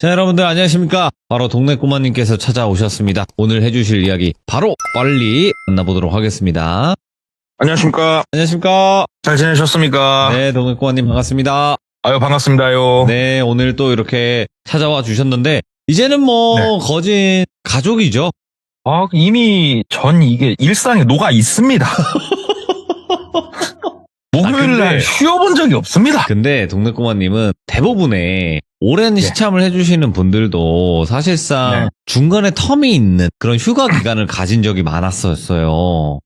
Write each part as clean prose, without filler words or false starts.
자, 여러분들 안녕하십니까? 바로 동네 꼬마님께서 찾아오셨습니다. 오늘 해주실 이야기 바로 빨리 만나보도록 하겠습니다. 안녕하십니까. 안녕하십니까? 잘 지내셨습니까? 네, 동네 꼬마님 반갑습니다. 아유, 반갑습니다요. 네, 오늘 또 이렇게 찾아와 주셨는데 이제는 뭐 네. 거진 가족이죠. 이미 전 이게 일상에 녹아 있습니다. 목요일날 쉬어본 적이 없습니다. 근데 동네 꼬마님은 대부분의 오랜 네. 시참을 해주시는 분들도 사실상 네. 중간에 텀이 있는 그런 휴가 기간을 가진 적이 많았었어요.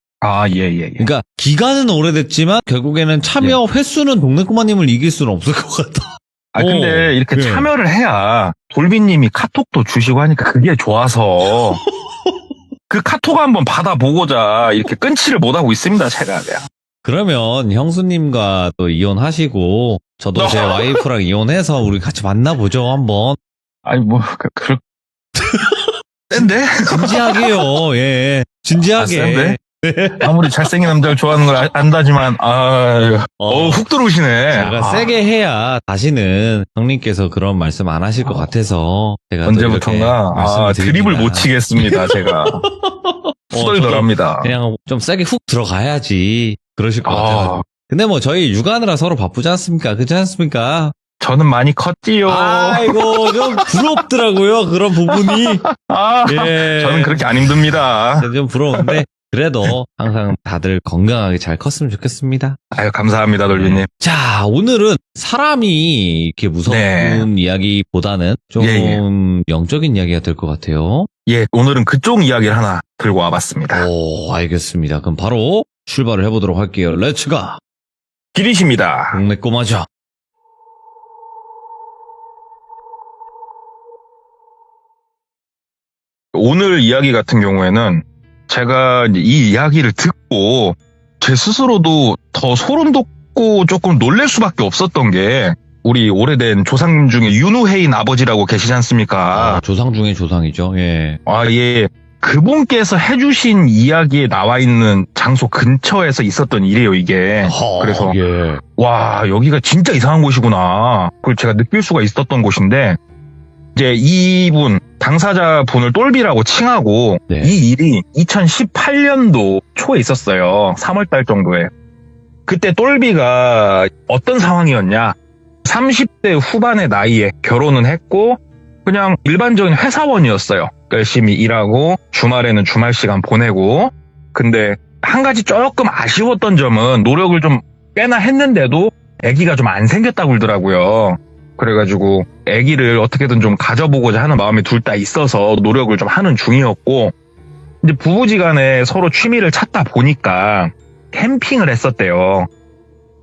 예. 그러니까 기간은 오래됐지만 결국에는 참여 횟수는 동네 꼬마님을 이길 수는 없을 것 같다. 근데 이렇게 네. 참여를 해야 돌비님이 카톡도 주시고 하니까 그게 좋아서 그 카톡 한번 받아보고자 이렇게 끊지를 못하고 있습니다, 제가. 그러면 형수님과 또 이혼하시고 저도 제 와이프랑 이혼해서 우리 같이 만나보죠 한번. 아니, 센데? 진지하게요. 예. 진지하게. 센데? 아무리 잘생긴 남자를 좋아하는 걸 안다지만, 훅 들어오시네. 제가 세게 해야 다시는 형님께서 그런 말씀 안 하실 것 같아서 제가 또 언제부턴가 이렇게 말씀을 드립을 드립니다. 못 치겠습니다, 제가. 후덜덜합니다. 그냥 좀 세게 훅 들어가야지 그러실 것 같아요. 아, 근데 뭐 저희 육아하느라 서로 바쁘지 않습니까? 그렇지 않습니까? 저는 많이 컸지요. 아이고 좀 부럽더라고요 그런 부분이. 예. 저는 그렇게 안 힘듭니다. 좀 부러운데 그래도 항상 다들 건강하게 잘 컸으면 좋겠습니다. 아유, 감사합니다, 돌비님. 자, 오늘은 사람이 이렇게 무서운 네. 이야기보다는 좀 예. 영적인 이야기가 될 것 같아요. 예, 오늘은 그쪽 이야기를 하나 들고 와봤습니다. 오, 알겠습니다. 그럼 바로 출발을 해보도록 할게요. 렛츠가! 길이십니다. 동네 꼬마죠. 오늘 이야기 같은 경우에는 제가 이제 이 이야기를 듣고 제 스스로도 더 소름 돋고 조금 놀랄 수밖에 없었던 게 우리 오래된 조상 중에 윤우해인 아버지라고 계시지 않습니까? 조상 중에 조상이죠. 예. 예. 그분께서 해주신 이야기에 나와 있는 장소 근처에서 있었던 일이에요, 이게. 그래서 예. 와, 여기가 진짜 이상한 곳이구나. 그걸 제가 느낄 수가 있었던 곳인데, 이제 이분, 당사자분을 똘비라고 칭하고, 네. 이 일이 2018년도 초에 있었어요. 3월달 정도에. 그때 똘비가 어떤 상황이었냐. 30대 후반의 나이에 결혼은 했고, 그냥 일반적인 회사원이었어요. 열심히 일하고, 주말에는 주말 시간 보내고, 근데 한 가지 조금 아쉬웠던 점은 노력을 좀 꽤나 했는데도 아기가 좀 안 생겼다고 그러더라고요. 그래가지고 아기를 어떻게든 좀 가져보고자 하는 마음이 둘 다 있어서 노력을 좀 하는 중이었고, 이제 부부지간에 서로 취미를 찾다 보니까 캠핑을 했었대요.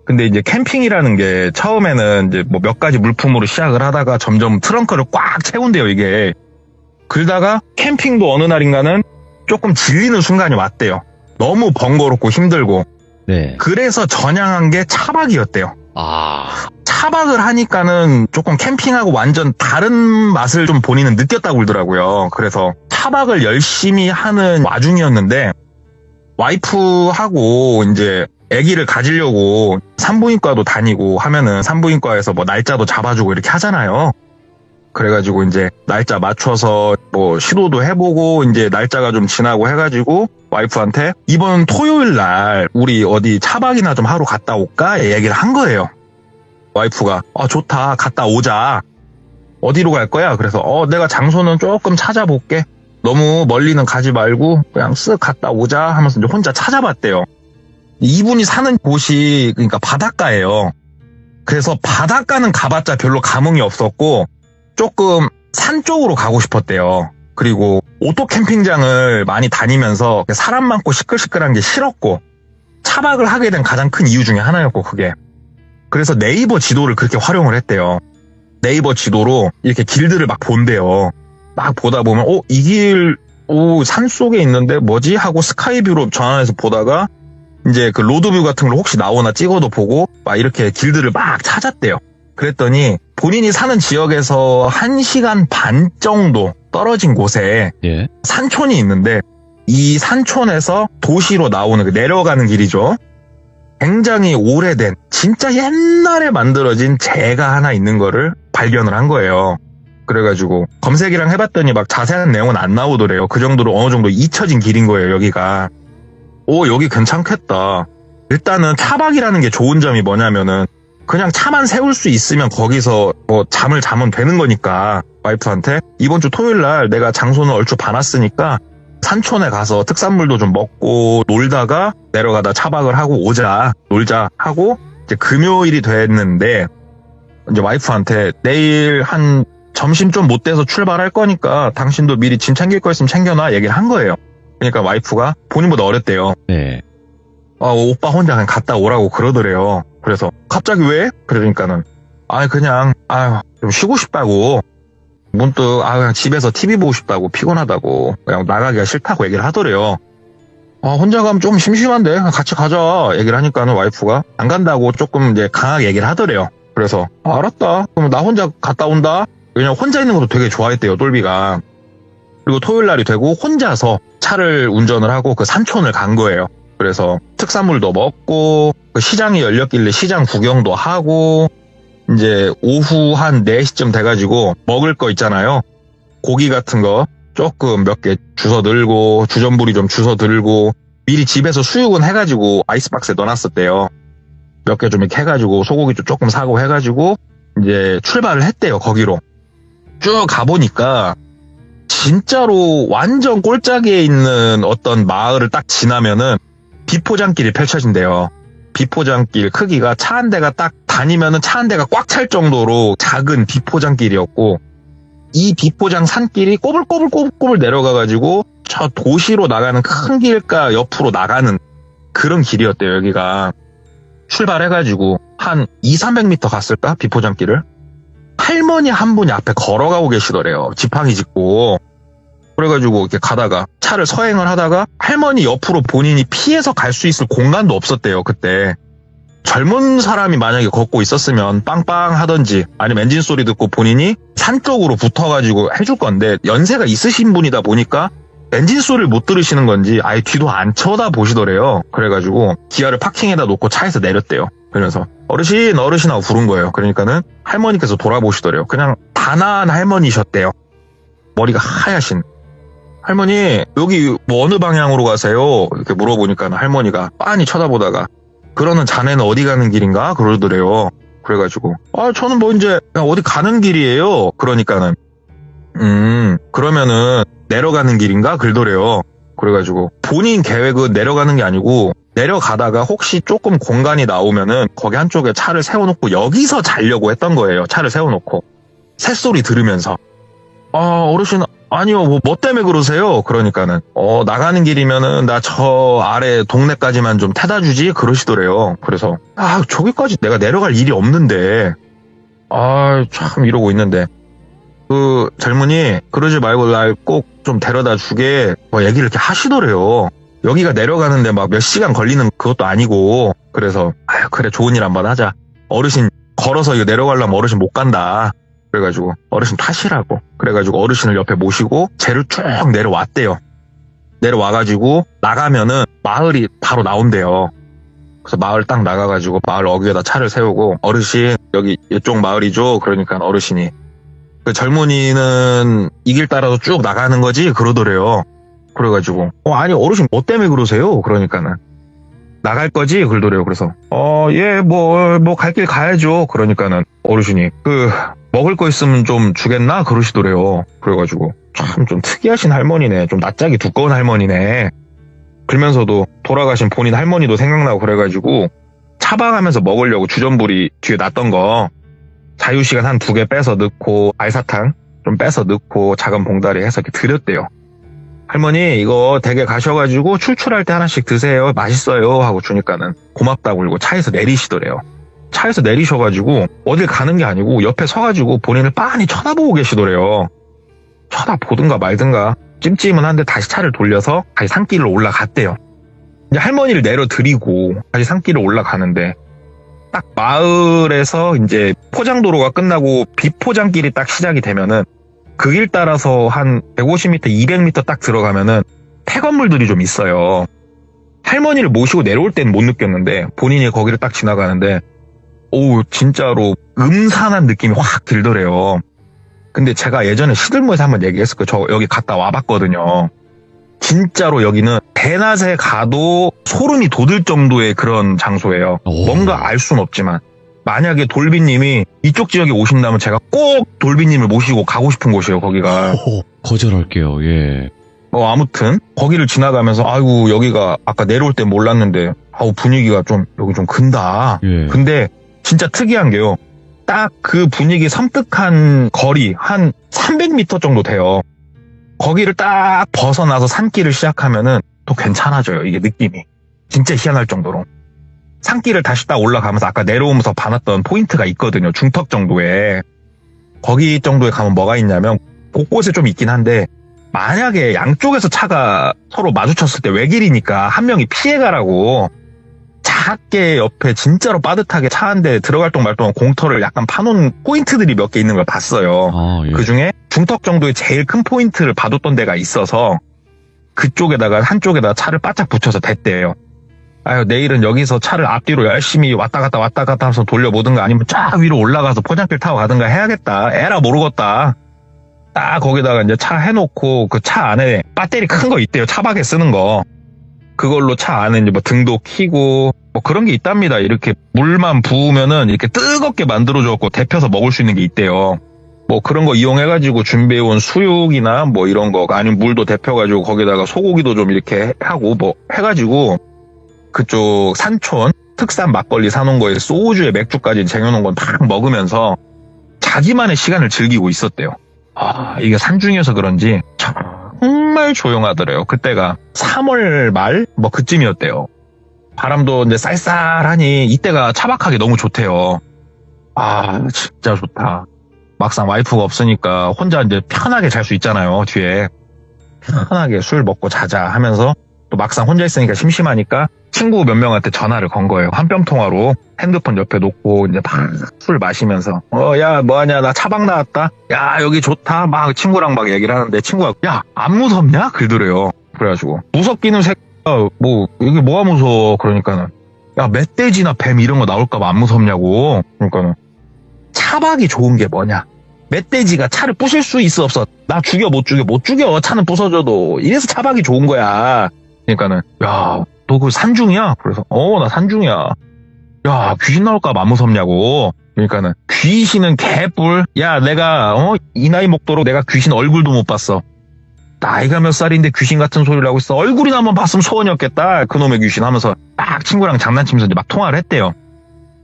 근데 이제 캠핑이라는 게 처음에는 이제 뭐 몇 가지 물품으로 시작을 하다가 점점 트렁크를 꽉 채운대요, 이게. 그러다가 캠핑도 어느 날인가는 조금 질리는 순간이 왔대요. 너무 번거롭고 힘들고. 네. 그래서 전향한 게 차박이었대요. 차박을 하니까는 조금 캠핑하고 완전 다른 맛을 좀 본인은 느꼈다고 그러더라고요. 그래서 차박을 열심히 하는 와중이었는데 와이프하고 이제 아기를 가지려고 산부인과도 다니고 하면은 산부인과에서 뭐 날짜도 잡아주고 이렇게 하잖아요. 그래가지고 이제 날짜 맞춰서 뭐 시도도 해보고 이제 날짜가 좀 지나고 해가지고 와이프한테 이번 토요일 날 우리 어디 차박이나 좀 하러 갔다 올까? 얘기를 한 거예요. 와이프가 좋다, 갔다 오자. 어디로 갈 거야? 그래서 내가 장소는 조금 찾아볼게. 너무 멀리는 가지 말고 그냥 쓱 갔다 오자 하면서 이제 혼자 찾아봤대요. 이분이 사는 곳이 그러니까 바닷가예요. 그래서 바닷가는 가봤자 별로 감흥이 없었고 조금 산 쪽으로 가고 싶었대요. 그리고 오토 캠핑장을 많이 다니면서 사람 많고 시끌시끌한 게 싫었고 차박을 하게 된 가장 큰 이유 중에 하나였고 그게. 그래서 네이버 지도를 그렇게 활용을 했대요. 네이버 지도로 이렇게 길들을 막 본대요. 막 보다 보면 이 길 산 속에 있는데 뭐지? 하고 스카이뷰로 전화해서 보다가 이제 그 로드뷰 같은 걸 혹시 나오나 찍어도 보고 막 이렇게 길들을 막 찾았대요. 그랬더니 본인이 사는 지역에서 1시간 반 정도 떨어진 곳에 예. 산촌이 있는데 이 산촌에서 도시로 나오는 그 내려가는 길이죠. 굉장히 오래된 진짜 옛날에 만들어진 제가 하나 있는 거를 발견을 한 거예요. 그래가지고 검색이랑 해봤더니 막 자세한 내용은 안 나오더래요. 그 정도로 어느 정도 잊혀진 길인 거예요, 여기가. 오, 여기 괜찮겠다. 일단은 차박이라는 게 좋은 점이 뭐냐면은 그냥 차만 세울 수 있으면 거기서 뭐 잠을 자면 되는 거니까 와이프한테 이번 주 토요일 날 내가 장소는 얼추 봐놨으니까 산촌에 가서 특산물도 좀 먹고 놀다가 내려가다 차박을 하고 오자, 놀자 하고 이제 금요일이 됐는데 이제 와이프한테 내일 한 점심 좀 못 돼서 출발할 거니까 당신도 미리 짐 챙길 거 있으면 챙겨놔 얘기를 한 거예요. 그러니까 와이프가 본인보다 어렸대요. 네. 오빠 혼자 그냥 갔다 오라고 그러더래요. 그래서 갑자기 왜? 그러니까는 그냥 좀 쉬고 싶다고 문득 그냥 집에서 TV 보고 싶다고 피곤하다고 그냥 나가기가 싫다고 얘기를 하더래요. 혼자 가면 좀 심심한데 그냥 같이 가자 얘기를 하니까는 와이프가 안 간다고 조금 이제 강하게 얘기를 하더래요. 그래서 알았다. 그럼 나 혼자 갔다 온다. 왜냐면 혼자 있는 것도 되게 좋아했대요, 똘비가. 그리고 토요일 날이 되고 혼자서 차를 운전을 하고 그 산촌을 간 거예요. 그래서 특산물도 먹고 그 시장이 열렸길래 시장 구경도 하고 이제 오후 한 4시쯤 돼가지고 먹을 거 있잖아요. 고기 같은 거 조금 몇 개 주워 들고 주전부리 좀 주워 들고 미리 집에서 수육은 해가지고 아이스박스에 넣어놨었대요. 몇 개 좀 이렇게 해가지고 소고기 좀 조금 사고 해가지고 이제 출발을 했대요. 거기로 쭉 가보니까 진짜로 완전 꼴짝이에 있는 어떤 마을을 딱 지나면은 비포장길이 펼쳐진대요. 비포장길 크기가 차 한 대가 딱 다니면은 차 한 대가 꽉 찰 정도로 작은 비포장길이었고 이 비포장 산길이 꼬불꼬불 내려가가지고 저 도시로 나가는 큰 길가 옆으로 나가는 그런 길이었대요. 여기가 출발해가지고 한 200-300m 갔을까? 비포장길을 할머니 한 분이 앞에 걸어가고 계시더래요. 지팡이 짚고. 그래가지고 이렇게 가다가 차를 서행을 하다가 할머니 옆으로 본인이 피해서 갈 수 있을 공간도 없었대요. 그때 젊은 사람이 만약에 걷고 있었으면 빵빵 하던지 아니면 엔진 소리 듣고 본인이 산 쪽으로 붙어가지고 해줄 건데 연세가 있으신 분이다 보니까 엔진 소리를 못 들으시는 건지 아예 뒤도 안 쳐다보시더래요. 그래가지고 기아를 파킹에다 놓고 차에서 내렸대요. 그러면서 어르신 하고 부른 거예요. 그러니까는 할머니께서 돌아보시더래요. 그냥 단아한 할머니셨대요. 머리가 하얗신. 할머니 여기 뭐 어느 방향으로 가세요? 이렇게 물어보니까 할머니가 빤히 쳐다보다가 그러는 자네는 어디 가는 길인가? 그러더래요. 그래가지고 저는 뭐 이제 그냥 어디 가는 길이에요. 그러니까는 그러면은 내려가는 길인가? 그러더래요. 그래가지고 본인 계획은 내려가는 게 아니고 내려가다가 혹시 조금 공간이 나오면은 거기 한쪽에 차를 세워놓고 여기서 자려고 했던 거예요. 차를 세워놓고 새소리 들으면서 어르신 아니요 뭐 때문에 그러세요? 그러니까는 나가는 길이면은 나 저 아래 동네까지만 좀 태다 주지 그러시더래요. 그래서 저기까지 내가 내려갈 일이 없는데 참 이러고 있는데 그 젊은이 그러지 말고 날 꼭 좀 데려다 주게 얘기를 이렇게 하시더래요. 여기가 내려가는데 막 몇 시간 걸리는 그것도 아니고 그래서 그래 좋은 일 한번 하자. 어르신 걸어서 이거 내려가려면 어르신 못 간다. 그래가지고 어르신 타시라고. 그래가지고 어르신을 옆에 모시고 쟤를 쭉 내려왔대요. 내려와가지고 나가면은 마을이 바로 나온대요. 그래서 마을 딱 나가가지고 마을 어귀에다 차를 세우고 어르신 여기 이쪽 마을이죠. 그러니까 어르신이 그 젊은이는 이 길 따라서 쭉 나가는 거지 그러더래요. 그래가지고 아니 어르신 뭐 때문에 그러세요? 그러니까는 나갈 거지 그러더래요. 그래서 예 뭐 갈 길 가야죠. 그러니까는 어르신이 먹을 거 있으면 좀 주겠나 그러시더래요. 그래가지고 참 좀 특이하신 할머니네. 좀 낯짝이 두꺼운 할머니네. 그러면서도 돌아가신 본인 할머니도 생각나고 그래가지고 차박하면서 먹으려고 주전부리 뒤에 놨던 거 자유시간 한 2개 빼서 넣고 알사탕 좀 빼서 넣고 작은 봉다리 해서 이렇게 드렸대요. 할머니 이거 댁에 가셔가지고 출출할 때 하나씩 드세요. 맛있어요 하고 주니까는 고맙다고 그러고 차에서 내리시더래요. 차에서 내리셔가지고 어딜 가는 게 아니고 옆에 서가지고 본인을 빤히 쳐다보고 계시더래요. 쳐다보든가 말든가 찜찜은 한데 다시 차를 돌려서 다시 산길로 올라갔대요. 이제 할머니를 내려드리고 다시 산길을 올라가는데 딱 마을에서 이제 포장도로가 끝나고 비포장길이 딱 시작이 되면은 그 길 따라서 한 150m, 200m 딱 들어가면은 폐건물들이 좀 있어요. 할머니를 모시고 내려올 때는 못 느꼈는데 본인이 거기를 딱 지나가는데 진짜로 음산한 느낌이 확 들더래요. 근데 제가 예전에 시들모에서 한번 얘기했을 거예요. 저 여기 갔다 와봤거든요. 진짜로 여기는 대낮에 가도 소름이 돋을 정도의 그런 장소예요. 오. 뭔가 알 수는 없지만. 만약에 돌비님이 이쪽 지역에 오신다면 제가 꼭 돌비님을 모시고 가고 싶은 곳이에요, 거기가. 거절할게요. 예. 아무튼 거기를 지나가면서 아이고 여기가 아까 내려올 때 몰랐는데 분위기가 좀 여기 좀 근다. 예. 근데 진짜 특이한 게요. 딱 그 분위기 섬뜩한 거리 한 300m 정도 돼요. 거기를 딱 벗어나서 산길을 시작하면은 또 괜찮아져요. 이게 느낌이. 진짜 희한할 정도로. 산길을 다시 딱 올라가면서 아까 내려오면서 봐놨던 포인트가 있거든요. 중턱 정도에. 거기 정도에 가면 뭐가 있냐면 곳곳에 좀 있긴 한데 만약에 양쪽에서 차가 서로 마주쳤을 때 외길이니까 한 명이 피해가라고 작게 옆에 진짜로 빠듯하게 차 한 대 들어갈 동 말 동안 공터를 약간 파놓은 포인트들이 몇 개 있는 걸 봤어요. 예. 그 중에 중턱 정도의 제일 큰 포인트를 봐뒀던 데가 있어서 그쪽에다가 한쪽에다가 차를 바짝 붙여서 댔대요. 아유 내일은 여기서 차를 앞뒤로 열심히 왔다 갔다 하면서 돌려보든가 아니면 쫙 위로 올라가서 포장길 타고 가든가 해야겠다. 에라 모르겠다. 딱 거기다가 이제 차 해놓고 그 차 안에 배터리 큰 거 있대요. 차박에 쓰는 거. 그걸로 차 안에 이제 뭐 등도 켜고 뭐 그런 게 있답니다. 이렇게 물만 부으면은 이렇게 뜨겁게 만들어줘갖고 데펴서 먹을 수 있는 게 있대요. 뭐 그런 거 이용해가지고 준비해온 수육이나 뭐 이런 거 아니면 물도 데펴가지고 거기다가 소고기도 좀 이렇게 하고 뭐 해가지고 그쪽 산촌 특산 막걸리 사놓은 거에 소주에 맥주까지 쟁여놓은 건 딱 먹으면서 자기만의 시간을 즐기고 있었대요. 이게 산중이어서 그런지 정말 조용하더래요. 그때가 3월 말 뭐 그쯤이었대요. 바람도 이제 쌀쌀하니 이때가 차박하기 너무 좋대요. 진짜 좋다. 막상 와이프가 없으니까 혼자 이제 편하게 잘 수 있잖아요. 뒤에 편하게 술 먹고 자자 하면서 또 막상 혼자 있으니까 심심하니까 친구 몇 명한테 전화를 건 거예요. 한뼘 통화로 핸드폰 옆에 놓고 이제 막 술 마시면서 야 뭐하냐 나 차박 나왔다. 야 여기 좋다. 막 친구랑 막 얘기를 하는데 친구가 야 안 무섭냐? 그러더래요. 그래가지고 무섭기는 뭐 이게 뭐가 무서워. 그러니까는 야 멧돼지나 뱀 이런 거 나올까봐 안 무섭냐고. 그러니까는 차박이 좋은 게 뭐냐? 멧돼지가 차를 부실 수 있어 없어? 나 죽여 못 죽여 차는 부서져도. 이래서 차박이 좋은 거야. 그러니까는 야 너 그 산중이야? 그래서 나 산중이야. 야 귀신 나올까봐 안 무섭냐고. 그러니까는 귀신은 개뿔. 야 내가 이 나이 먹도록 내가 귀신 얼굴도 못 봤어. 나이가 몇 살인데 귀신 같은 소리를 하고 있어. 얼굴이나 한번 봤으면 소원이었겠다. 그놈의 귀신 하면서 막 친구랑 장난치면서 이제 막 통화를 했대요.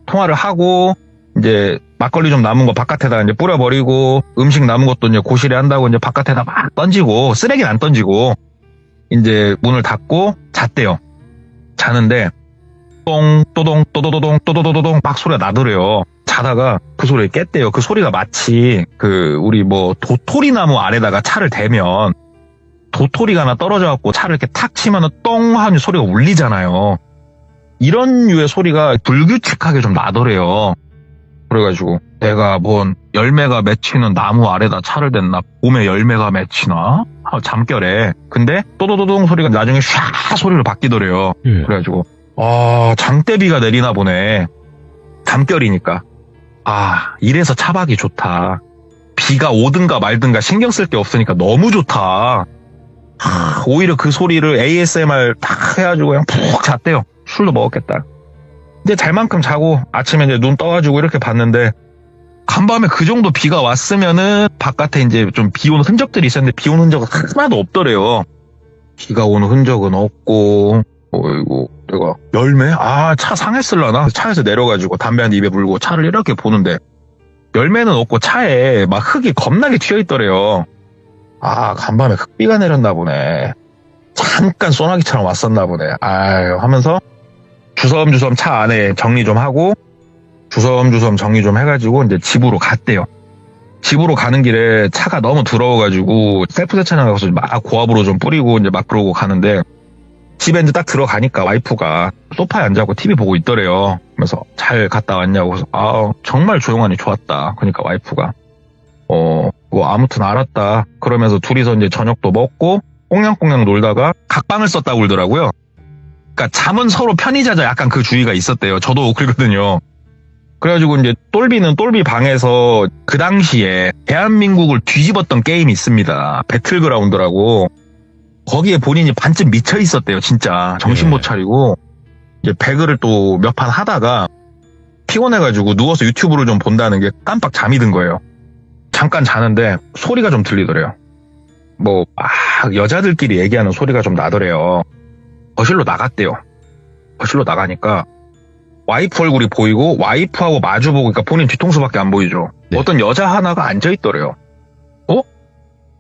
통화를 하고 이제 막걸리 좀 남은 거 바깥에다 이제 뿌려버리고 음식 남은 것도 이제 고시래 한다고 이제 바깥에다 막 던지고 쓰레기는 안 던지고 이제 문을 닫고 잤대요. 자는데 똥 또동 또도도동 또도도도동 막 소리가 나더래요. 자다가 그 소리에 깼대요. 그 소리가 마치 우리 뭐 도토리 나무 아래다가 차를 대면 도토리가 하나 떨어져갖고 차를 이렇게 탁 치면은 똥 하는 소리가 울리잖아요. 이런 류의 소리가 불규칙하게 좀 나더래요. 그래가지고 내가 뭔 열매가 맺히는 나무 아래다 차를 댔나? 봄에 열매가 맺히나? 잠결에. 근데 또도도동 소리가 나중에 샤 소리로 바뀌더래요. 그래가지고 장대비가 내리나 보네. 잠결이니까. 이래서 차박이 좋다. 비가 오든가 말든가 신경 쓸 게 없으니까 너무 좋다. 오히려 그 소리를 ASMR 딱 해가지고 그냥 푹 잤대요. 술도 먹었겠다. 이제 잘 만큼 자고 아침에 이제 눈 떠가지고 이렇게 봤는데 간밤에 그 정도 비가 왔으면은 바깥에 이제 좀 비 오는 흔적들이 있었는데 비 오는 흔적은 하나도 없더래요. 비가 오는 흔적은 없고 어이구 내가 열매? 차 상했을라나? 차에서 내려가지고 담배 한 입에 물고 차를 이렇게 보는데 열매는 없고 차에 막 흙이 겁나게 튀어있더래요. 간밤에 흙비가 내렸나 보네. 잠깐 소나기처럼 왔었나 보네. 하면서 주섬주섬 차 안에 정리 좀 하고 주섬주섬 정리 좀 해가지고 이제 집으로 갔대요. 집으로 가는 길에 차가 너무 더러워가지고 셀프 세차장 가서 막 고압으로 좀 뿌리고 이제 막 그러고 가는데 집에 이제 딱 들어가니까 와이프가 소파에 앉아갖고 TV 보고 있더래요. 그래서 잘 갔다 왔냐고. 그래서 정말 조용하니 좋았다. 그러니까 와이프가 아무튼 알았다. 그러면서 둘이서 이제 저녁도 먹고 꽁냥꽁냥 놀다가 각방을 썼다고 그러더라고요. 그러니까 잠은 서로 편히 자자 약간 그 주의가 있었대요. 저도 그러거든요. 그래가지고 이제 똘비는 똘비 방에서 그 당시에 대한민국을 뒤집었던 게임이 있습니다. 배틀그라운드라고. 거기에 본인이 반쯤 미쳐 있었대요, 진짜. 정신 못 차리고. 이제 배그를 또 몇 판 하다가 피곤해가지고 누워서 유튜브를 좀 본다는 게 깜빡 잠이 든 거예요. 잠깐 자는데 소리가 좀 들리더래요. 뭐, 여자들끼리 얘기하는 소리가 좀 나더래요. 거실로 나갔대요. 거실로 나가니까 와이프 얼굴이 보이고 와이프하고 마주보고, 그러니까 본인 뒤통수밖에 안 보이죠. 네. 어떤 여자 하나가 앉아있더래요.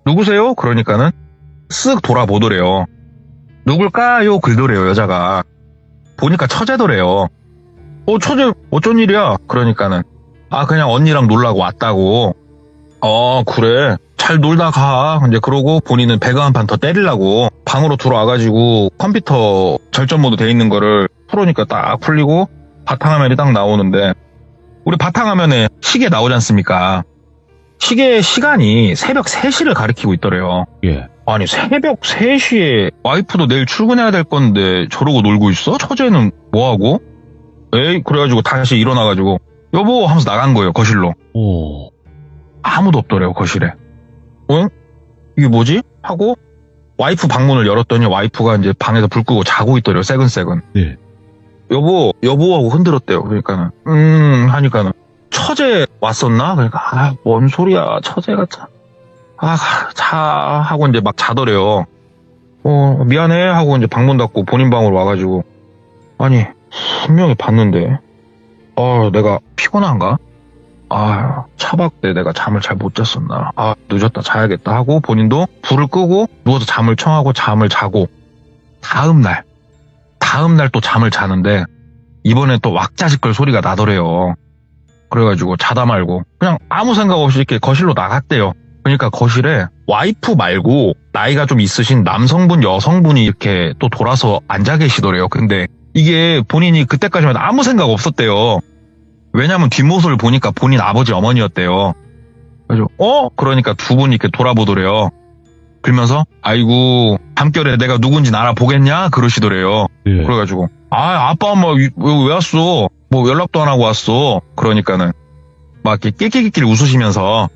누구세요? 그러니까는 쓱 돌아보더래요. 누굴까요? 그러더래요, 여자가. 보니까 처제더래요. 처제 어쩐 일이야? 그러니까는 그냥 언니랑 놀라고 왔다고. 그래. 잘 놀다 가. 이제 그러고 본인은 배그 한 판 더 때리려고 방으로 들어와가지고 컴퓨터 절전 모드 돼 있는 거를 풀으니까 딱 풀리고 바탕화면이 딱 나오는데, 우리 바탕화면에 시계 나오지 않습니까? 시계 시간이 새벽 3시를 가리키고 있더래요. 예. 아니, 새벽 3시에 와이프도 내일 출근해야 될 건데 저러고 놀고 있어? 처제는 뭐하고? 에이, 그래가지고 다시 일어나가지고 여보 하면서 나간 거예요, 거실로. 오. 아무도 없더래요, 거실에. 이게 뭐지? 하고 와이프 방문을 열었더니 와이프가 이제 방에서 불 끄고 자고 있더래요, 새근새근. 네. 여보 하고 흔들었대요. 그러니까는 하니까는 처제 왔었나? 그러니까 뭔 소리야, 처제가 자 하고 이제 막 자더래요. 미안해 하고 이제 방문 닫고 본인 방으로 와가지고, 아니 분명히 봤는데 내가 피곤한가? 차박때 내가 잠을 잘 못 잤었나? 늦었다, 자야겠다 하고 본인도 불을 끄고 누워서 잠을 청하고 잠을 자고, 다음날 또 잠을 자는데 이번엔 또 왁자지껄 소리가 나더래요. 그래가지고 자다 말고 그냥 아무 생각 없이 이렇게 거실로 나갔대요. 그러니까 거실에 와이프 말고 나이가 좀 있으신 남성분, 여성분이 이렇게 또 돌아서 앉아 계시더래요. 근데 이게 본인이 그때까지만 아무 생각 없었대요. 왜냐면 뒷모습을 보니까 본인 아버지, 어머니였대요. 그래서 그러니까 두 분이 이렇게 돌아보더래요. 그러면서 아이고 밤결에 내가 누군지 알아보겠냐? 그러시더래요. 예. 그래가지고 아빠 엄마 왜 왔어? 뭐 연락도 안 하고 왔어. 그러니까는 막 이렇게 낄낄낄낄 웃으시면서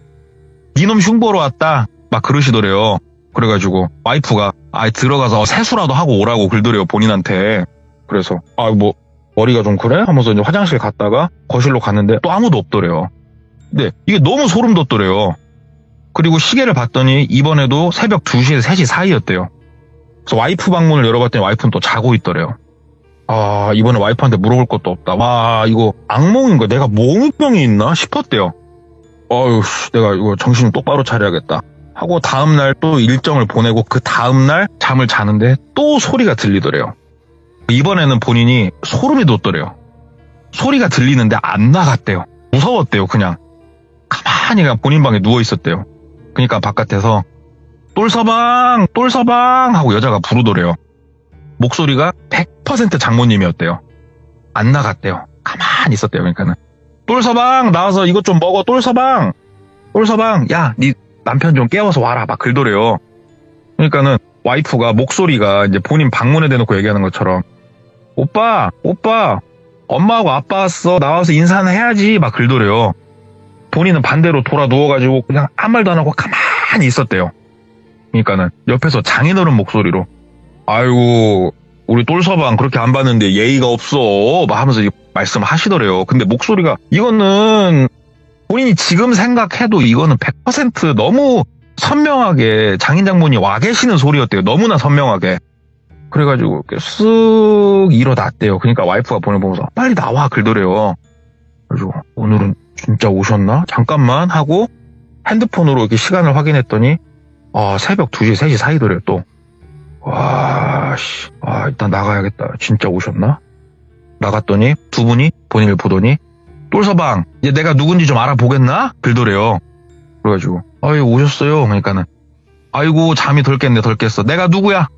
니놈 흉보러 왔다 막 그러시더래요. 그래가지고 와이프가 들어가서 세수라도 하고 오라고 그러더래요, 본인한테. 그래서 뭐 머리가 좀 그래? 하면서 이제 화장실 갔다가 거실로 갔는데 또 아무도 없더래요. 근데 이게 너무 소름 돋더래요. 그리고 시계를 봤더니 이번에도 새벽 2시에서 3시 사이였대요. 그래서 와이프 방문을 열어봤더니 와이프는 또 자고 있더래요. 이번에 와이프한테 물어볼 것도 없다. 이거 악몽인 거야. 내가 몽유병이 있나 싶었대요. 내가 이거 정신 똑바로 차려야겠다 하고 다음날 또 일정을 보내고 그 다음날 잠을 자는데 또 소리가 들리더래요. 이번에는 본인이 소름이 돋더래요. 소리가 들리는데 안 나갔대요. 무서웠대요. 그냥 가만히 그냥 본인 방에 누워 있었대요. 그러니까 바깥에서 똘서방 하고 여자가 부르더래요. 목소리가 100% 장모님이었대요. 안 나갔대요. 가만히 있었대요. 그러니까는 똘서방 나와서 이것 좀 먹어. 똘서방 야, 네 남편 좀 깨워서 와라 막 그러더래요. 그러니까는 와이프가 목소리가 이제 본인 방문에 대놓고 얘기하는 것처럼 오빠 엄마하고 아빠 왔어, 나와서 인사는 해야지 막 그러더래요. 본인은 반대로 돌아 누워가지고 그냥 아무 말도 안 하고 가만히 있었대요. 그러니까는 옆에서 장인어른 목소리로 아이고 우리 똘서방 그렇게 안 봤는데 예의가 없어 막 하면서 말씀하시더래요. 근데 목소리가 이거는 본인이 지금 생각해도 이거는 100% 너무 선명하게 장인 장모님 와 계시는 소리였대요. 너무나 선명하게. 그래가지고 이렇게 쓱 일어났대요. 그러니까 와이프가 보면서 빨리 나와 그러더래요. 그래가지고 오늘은 진짜 오셨나? 잠깐만 하고 핸드폰으로 이렇게 시간을 확인했더니 새벽 2시, 3시 사이더래요 또. 일단 나가야겠다. 진짜 오셨나? 나갔더니 두 분이 본인을 보더니 똘서방 이제 내가 누군지 좀 알아보겠나? 그러더래요. 그래가지고 오셨어요. 그러니까는 아이고 잠이 덜 깼네 덜 깼어. 내가 누구야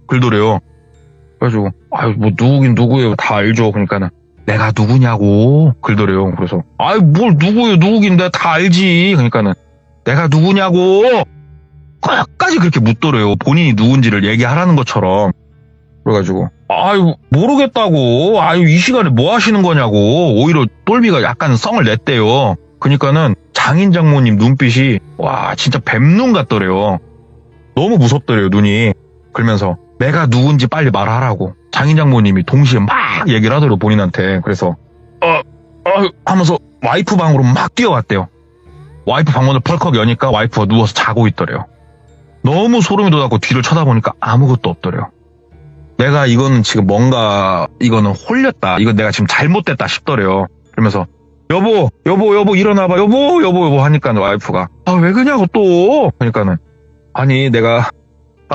그러더래요. 그래가지고 뭐 누구긴 누구예요. 다 알죠. 그러니까는 내가 누구냐고 그러더래요. 그래서 뭘 누구예요. 누구긴 내가 다 알지. 그러니까는 내가 누구냐고 끝까지 그렇게 묻더래요. 본인이 누군지를 얘기하라는 것처럼. 그래가지고 아유, 모르겠다고. 아유, 이 시간에 뭐 하시는 거냐고. 오히려 똘비가 약간 성을 냈대요. 그러니까는 장인 장모님 눈빛이 와, 진짜 뱀눈 같더래요. 너무 무섭더래요, 눈이. 그러면서 내가 누군지 빨리 말하라고. 장인 장모님이 동시에 막 얘기를 하더래요, 본인한테. 그래서 하면서 와이프 방으로 막 뛰어갔대요. 와이프 방문을 펄컥 여니까 와이프가 누워서 자고 있더래요. 너무 소름이 돋았고 뒤를 쳐다보니까 아무것도 없더래요. 내가 이거는 지금 뭔가 이거는 홀렸다. 이건 내가 지금 잘못됐다 싶더래요. 그러면서 여보 일어나봐. 여보 하니까 와이프가 왜 그러냐고 또. 그러니까는 아니 내가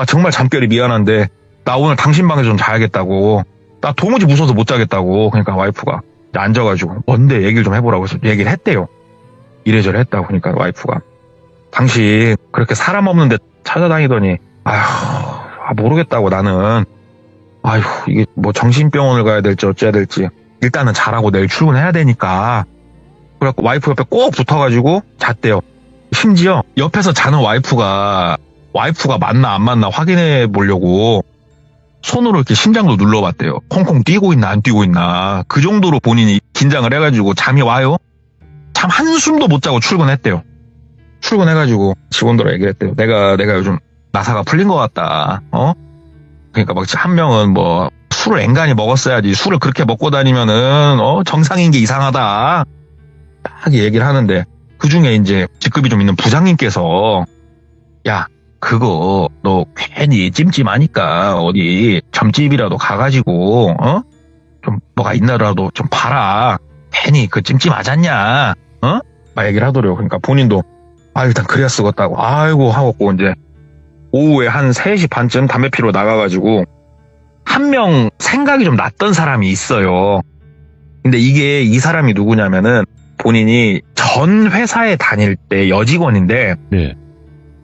정말 잠결이 미안한데 나 오늘 당신 방에서 좀 자야겠다고. 나 도무지 무서워서 못 자겠다고. 그러니까 와이프가 앉아가지고 뭔데 얘기를 좀 해보라고 해서 얘기를 했대요. 이래저래 했다고. 그러니까 와이프가 당신 그렇게 사람 없는데 찾아다니더니 모르겠다고 나는. 이게 뭐 정신병원을 가야 될지 어째야 될지 일단은 자라고 내일 출근해야 되니까. 그래갖고 와이프 옆에 꼭 붙어가지고 잤대요. 심지어 옆에서 자는 와이프가 맞나 안 맞나 확인해 보려고 손으로 이렇게 심장도 눌러봤대요. 콩콩 뛰고 있나 안 뛰고 있나. 그 정도로 본인이 긴장을 해가지고 잠이 와요. 참 한숨도 못 자고 출근했대요. 출근해가지고 직원들하고 얘기를 했대요. 내가 요즘 나사가 풀린 것 같다. 그러니까 막 한 명은 뭐 술을 앵간히 먹었어야지 술을 그렇게 먹고 다니면은 정상인 게 이상하다. 딱 얘기를 하는데 그 중에 이제 직급이 좀 있는 부장님께서 야 그거 너 괜히 찜찜하니까 어디 점집이라도 가가지고 좀 뭐가 있나라도 좀 봐라. 괜히 그 찜찜하잖냐. 막 얘기를 하더래요. 그러니까 본인도 일단 그래야 쓰겠다고 아이고 하고 이제 오후에 한 3시 반쯤 담배 피러 나가가지고 한 명 생각이 좀 났던 사람이 있어요. 근데 이게 이 사람이 누구냐면은 본인이 전 회사에 다닐 때 여직원인데 네.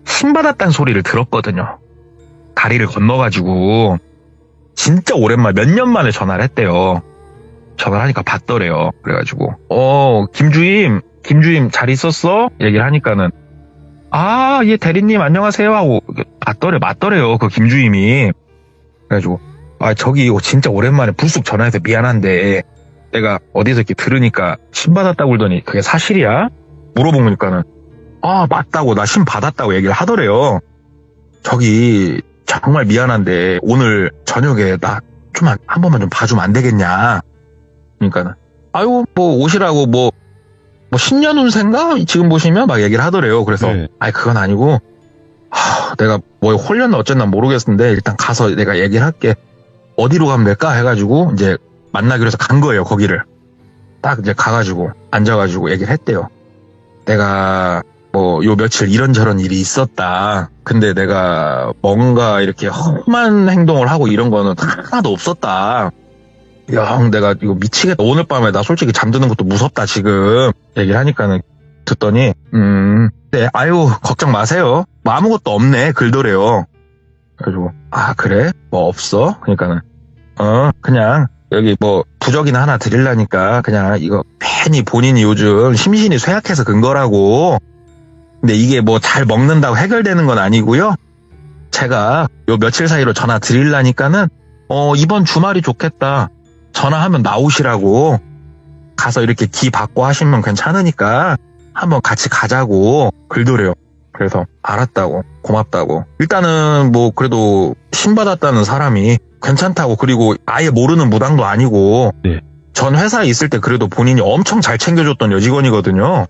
신받았다는 소리를 들었거든요. 다리를 건너가지고 진짜 오랜만에 몇 년 만에 전화를 했대요. 전화를 하니까 받더래요. 그래가지고 김주임 잘 있었어? 얘기를 하니까는 예 대리님 안녕하세요 하고 맞더래요. 그 김주임이. 그래가지고 저기 진짜 오랜만에 불쑥 전화해서 미안한데 내가 어디서 이렇게 들으니까 신 받았다고 그러더니 그게 사실이야? 물어보니까는 맞다고 나 신 받았다고 얘기를 하더래요. 저기 정말 미안한데 오늘 저녁에 나 좀 한 번만 좀 봐주면 안 되겠냐. 그러니까는 뭐 오시라고 뭐 신년 운세인가 지금 보시면 막 얘기를 하더래요. 그래서 네. 그건 아니고 내가 뭐 홀렸나 어쨌나 모르겠는데 일단 가서 내가 얘기를 할게. 어디로 가면 될까 해가지고 이제 만나기로 해서 간 거예요. 거기를 딱 이제 가가지고 앉아가지고 얘기를 했대요. 내가 뭐 요 며칠 이런저런 일이 있었다. 근데 내가 뭔가 이렇게 험한 행동을 하고 이런 거는 하나도 없었다. 형 내가 이거 미치겠다. 오늘 밤에 나 솔직히 잠드는 것도 무섭다 지금. 얘기를 하니까는 듣더니 네 걱정 마세요. 뭐 아무것도 없네 글더래요. 그래가지고 그래? 뭐 없어? 그러니까는 그냥 여기 뭐 부적이나 하나 드리려니까 그냥 이거 괜히 본인이 요즘 심신이 쇠약해서 근 거라고. 근데 이게 뭐 잘 먹는다고 해결되는 건 아니고요. 제가 요 며칠 사이로 전화 드리려니까는 이번 주말이 좋겠다. 전화하면 나오시라고. 가서 이렇게 기 받고 하시면 괜찮으니까 한번 같이 가자고 글더래요. 그래서 알았다고 고맙다고. 일단은 뭐 그래도 신받았다는 사람이 괜찮다고. 그리고 아예 모르는 무당도 아니고 네. 전 회사에 있을 때 그래도 본인이 엄청 잘 챙겨줬던 여직원이거든요.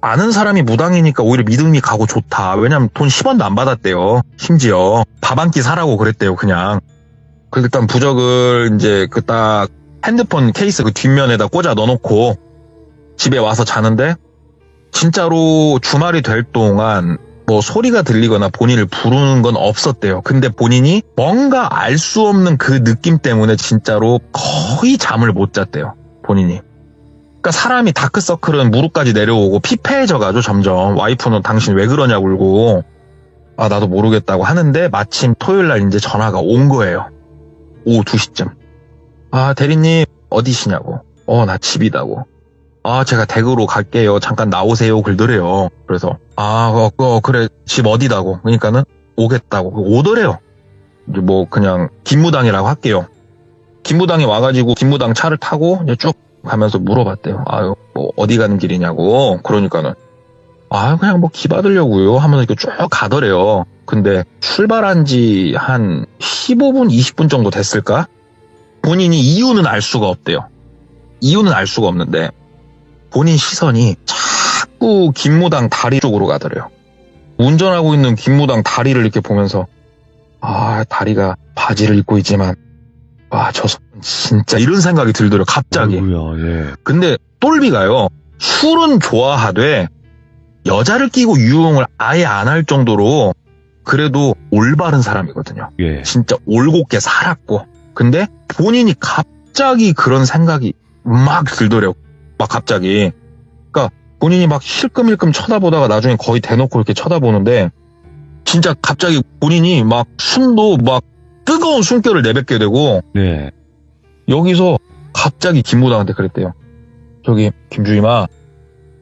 아는 사람이 무당이니까 오히려 믿음이 가고 좋다. 왜냐면 돈 10원도 안 받았대요. 심지어 밥 한 끼 사라고 그랬대요. 그냥. 그래서 일단 부적을 이제 그 딱 핸드폰 케이스 그 뒷면에다 꽂아 넣어놓고 집에 와서 자는데 진짜로 주말이 될 동안 뭐 소리가 들리거나 본인을 부르는 건 없었대요. 근데 본인이 뭔가 알 수 없는 그 느낌 때문에 진짜로 거의 잠을 못 잤대요. 본인이. 그러니까 사람이 다크서클은 무릎까지 내려오고 피폐해져가지고 점점 와이프는 당신 왜 그러냐고 울고 나도 모르겠다고 하는데 마침 토요일날 이제 전화가 온 거예요. 오후 2시쯤. 대리님 어디시냐고. 나 집이다고. 제가 댁으로 갈게요. 잠깐 나오세요. 글더래요. 그래서 그래 집 어디다고. 그러니까는 오겠다고. 오더래요. 이제 뭐 그냥 김무당이라고 할게요. 김무당이 와가지고 김무당 차를 타고 이제 쭉 가면서 물어봤대요. 아유, 뭐 어디 가는 길이냐고. 그러니까는 그냥 뭐 기 받으려고요 하면서 이렇게 쭉 가더래요. 근데 출발한 지 한 15분, 20분 정도 됐을까? 본인이 이유는 알 수가 없대요. 이유는 알 수가 없는데 본인 시선이 자꾸 김무당 다리 쪽으로 가더래요. 운전하고 있는 김무당 다리를 이렇게 보면서 다리가 바지를 입고 있지만 저 사람 진짜 이런 생각이 들더래요. 갑자기. 아이고야, 예. 근데 똘비가요. 술은 좋아하되 여자를 끼고 유흥을 아예 안 할 정도로 그래도 올바른 사람이거든요. 예. 진짜 올곧게 살았고. 근데 본인이 갑자기 그런 생각이 막 들더래요. 막 갑자기. 그러니까 본인이 막 힐끔힐끔 쳐다보다가 나중에 거의 대놓고 이렇게 쳐다보는데 진짜 갑자기 본인이 막 숨도 막 뜨거운 숨결을 내뱉게 되고 네. 여기서 갑자기 김무당한테 그랬대요. 저기 김주임아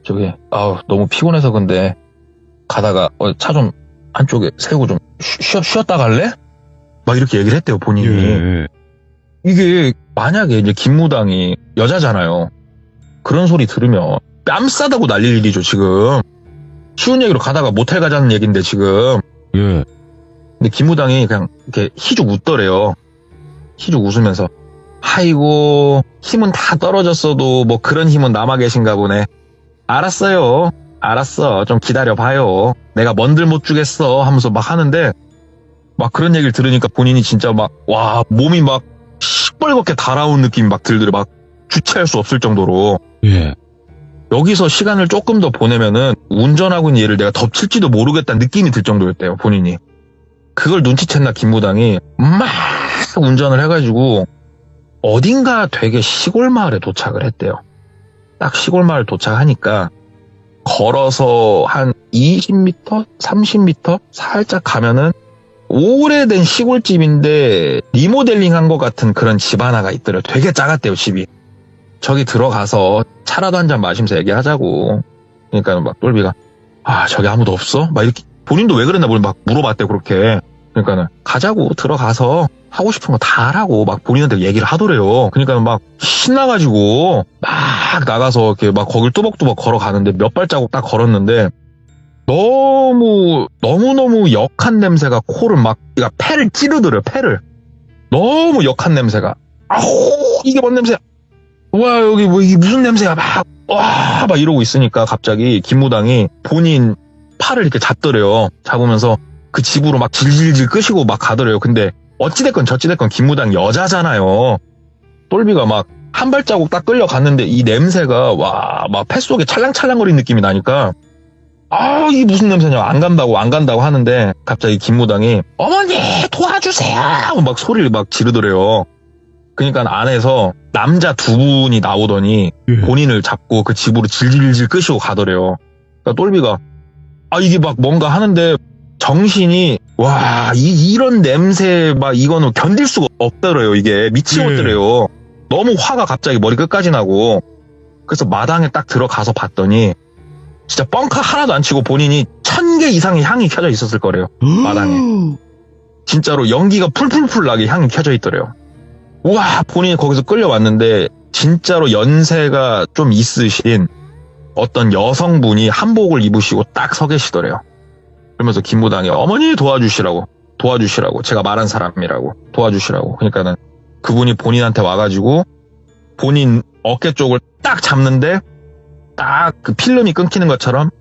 저기 너무 피곤해서 근데 가다가 차 좀 한쪽에 세우고 좀 쉬었다 갈래? 막 이렇게 얘기를 했대요 본인이. 예. 이게 만약에 이제 김무당이 여자잖아요. 그런 소리 들으면 뺨 싸다고 날릴 일이죠 지금. 쉬운 얘기로 가다가 모텔 가자는 얘기인데 지금. 예. 근데 김무당이 그냥 이렇게 희죽 웃더래요. 희죽 웃으면서 아이고 힘은 다 떨어졌어도 뭐 그런 힘은 남아 계신가 보네. 알았어요. 알았어. 좀 기다려봐요. 내가 뭔들 못 주겠어 하면서 막 하는데 막 그런 얘기를 들으니까 본인이 진짜 막 몸이 막 시뻘겋게 달아온 느낌이 막 들더래. 막 주체할 수 없을 정도로. 예. 여기서 시간을 조금 더 보내면은 운전하고 있는 얘를 내가 덮칠지도 모르겠다는 느낌이 들 정도였대요 본인이. 그걸 눈치챘나 김무당이 막 운전을 해가지고 어딘가 되게 시골 마을에 도착을 했대요. 딱 시골 마을 도착하니까 걸어서 한 20m, 30m 살짝 가면은 오래된 시골집인데 리모델링한 것 같은 그런 집 하나가 있더래요. 되게 작았대요 집이. 저기 들어가서 차라도 한 잔 마시면서 얘기하자고. 그러니까 막 똘비가 저기 아무도 없어? 막 이렇게 본인도 왜 그랬나 모르겠는데 막 물어봤대요 그렇게. 그러니까는 가자고 들어가서 하고 싶은 거 다 하라고 막 본인한테 얘기를 하더래요. 그러니까 막 신나가지고 막 나가서 이렇게 막 거길 뚜벅뚜벅 걸어가는데 몇 발자국 딱 걸었는데 너무너무 역한 냄새가 코를 막 그러니까 폐를 찌르더래요. 폐를. 너무 역한 냄새가. 이게 뭔 냄새야. 와 여기 뭐 이게 무슨 냄새야 막 이러고 있으니까 갑자기 김무당이 본인 팔을 이렇게 잡더래요. 잡으면서 그 집으로 막 질질질 끄시고 막 가더래요. 근데 어찌됐건 저찌됐건 김무당 여자잖아요. 똘비가 막 한 발자국 딱 끌려갔는데 이 냄새가 막 뱃속에 찰랑찰랑거리는 느낌이 나니까 이게 무슨 냄새냐 안 간다고 하는데 갑자기 김무당이 어머니 도와주세요 막 소리를 막 지르더래요. 그러니까 안에서 남자 두 분이 나오더니 본인을 잡고 그 집으로 질질질 끄시고 가더래요. 그러니까 똘비가 이게 막 뭔가 하는데 정신이 이런 냄새 막 이거는 견딜 수가 없더래요. 이게 미치겠더래요. 너무 화가 갑자기 머리 끝까지 나고 그래서 마당에 딱 들어가서 봤더니 진짜 뻥카 하나도 안 치고 본인이 1000개 이상의 향이 켜져 있었을 거래요. 마당에. 진짜로 연기가 풀풀풀 나게 향이 켜져 있더래요. 본인이 거기서 끌려왔는데 진짜로 연세가 좀 있으신 어떤 여성분이 한복을 입으시고 딱 서 계시더래요. 그러면서 김무당이 어머니 도와주시라고 제가 말한 사람이라고 도와주시라고. 그러니까는 그분이 본인한테 와가지고 본인 어깨 쪽을 딱 잡는데 딱 그 필름이 끊기는 것처럼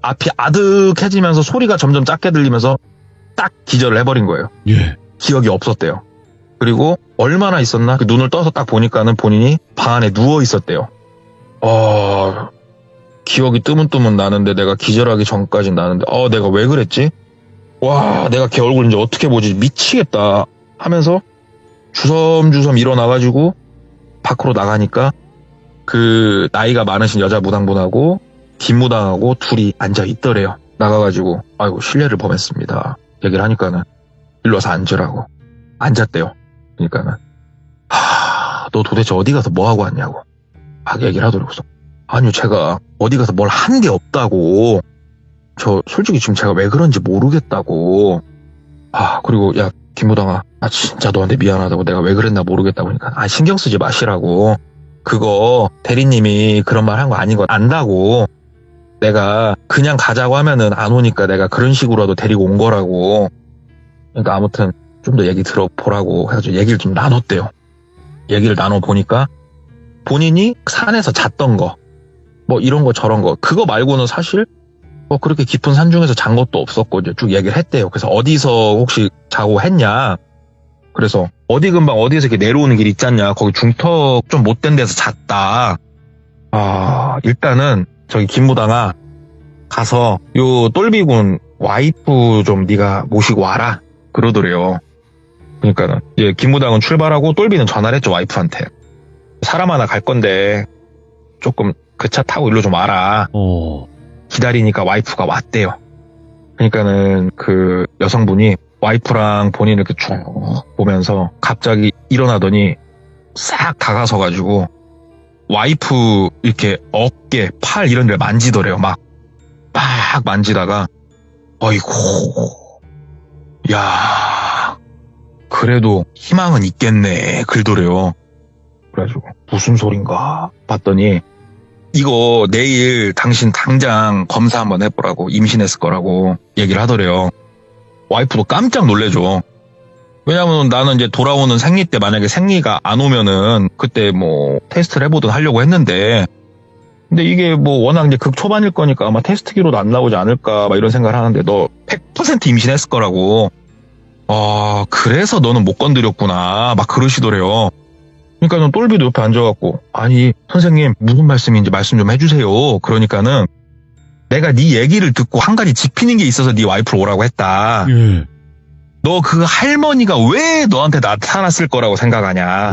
앞이 아득해지면서 소리가 점점 작게 들리면서 딱 기절을 해버린 거예요. 예. 기억이 없었대요. 그리고 얼마나 있었나? 그 눈을 떠서 딱 보니까는 본인이 방 안에 누워 있었대요. 기억이 뜨문뜨문 나는데 내가 기절하기 전까진 나는데 내가 왜 그랬지? 내가 걔 얼굴 이제 어떻게 보지? 미치겠다 하면서 주섬주섬 일어나가지고 밖으로 나가니까 그 나이가 많으신 여자 무당분하고 김무당하고 둘이 앉아 있더래요. 나가가지고 아이고 실례를 범했습니다. 얘기를 하니까는 일로 와서 앉으라고. 앉았대요. 그러니까는 너 도대체 어디 가서 뭐 하고 왔냐고 막 얘기를 하더라고요. 아니요 제가 어디 가서 뭘 한 게 없다고. 저 솔직히 지금 제가 왜 그런지 모르겠다고. 그리고 야, 김무당아, 진짜 너한테 미안하다고 내가 왜 그랬나 모르겠다고 하니까 신경 쓰지 마시라고. 그거 대리님이 그런 말 한 거 아닌 거 안다고. 내가 그냥 가자고 하면은 안 오니까 내가 그런 식으로라도 데리고 온 거라고. 그러니까 아무튼 좀 더 얘기 들어보라고 해가지고 얘기를 좀 나눴대요. 얘기를 나눠보니까 본인이 산에서 잤던 거, 뭐 이런 거 저런 거, 그거 말고는 사실 뭐 그렇게 깊은 산 중에서 잔 것도 없었고 이제 쭉 얘기를 했대요. 그래서 어디서 혹시 자고 했냐. 그래서 어디 근방 어디에서 이렇게 내려오는 길 있잖냐. 거기 중턱 좀 못된 데서 잤다. 일단은 저기 김무당아, 가서 요 똘비군 와이프 좀 네가 모시고 와라 그러더래요. 그러니까는 이제 김무당은 출발하고 똘비는 전화를 했죠, 와이프한테. 사람 하나 갈 건데 조금 그 차 타고 일로 좀 와라. 기다리니까 와이프가 왔대요. 그러니까는 그 여성분이 와이프랑 본인을 이렇게 쭉 보면서 갑자기 일어나더니 싹 다가서가지고 와이프 이렇게 어깨, 팔 이런 데를 만지더래요. 막 만지다가 어이구, 야, 그래도 희망은 있겠네 그러더래요. 그래가지고 무슨 소린가 봤더니 이거 내일 당신 당장 검사 한번 해보라고, 임신했을 거라고 얘기를 하더래요. 와이프도 깜짝 놀래죠. 왜냐면 나는 이제 돌아오는 생리 때 만약에 생리가 안 오면은 그때 뭐 테스트를 해보든 하려고 했는데, 근데 이게 뭐 워낙 이제 극초반일 거니까 아마 테스트기로도 안 나오지 않을까 막 이런 생각을 하는데 너 100% 임신했을 거라고. 그래서 너는 못 건드렸구나 막 그러시더래요. 그러니까 똘비도 옆에 앉아갖고 아니 선생님 무슨 말씀인지 말씀 좀 해주세요. 그러니까는 내가 네 얘기를 듣고 한 가지 짚히는 게 있어서 네 와이프를 오라고 했다. 너 그 할머니가 왜 너한테 나타났을 거라고 생각하냐.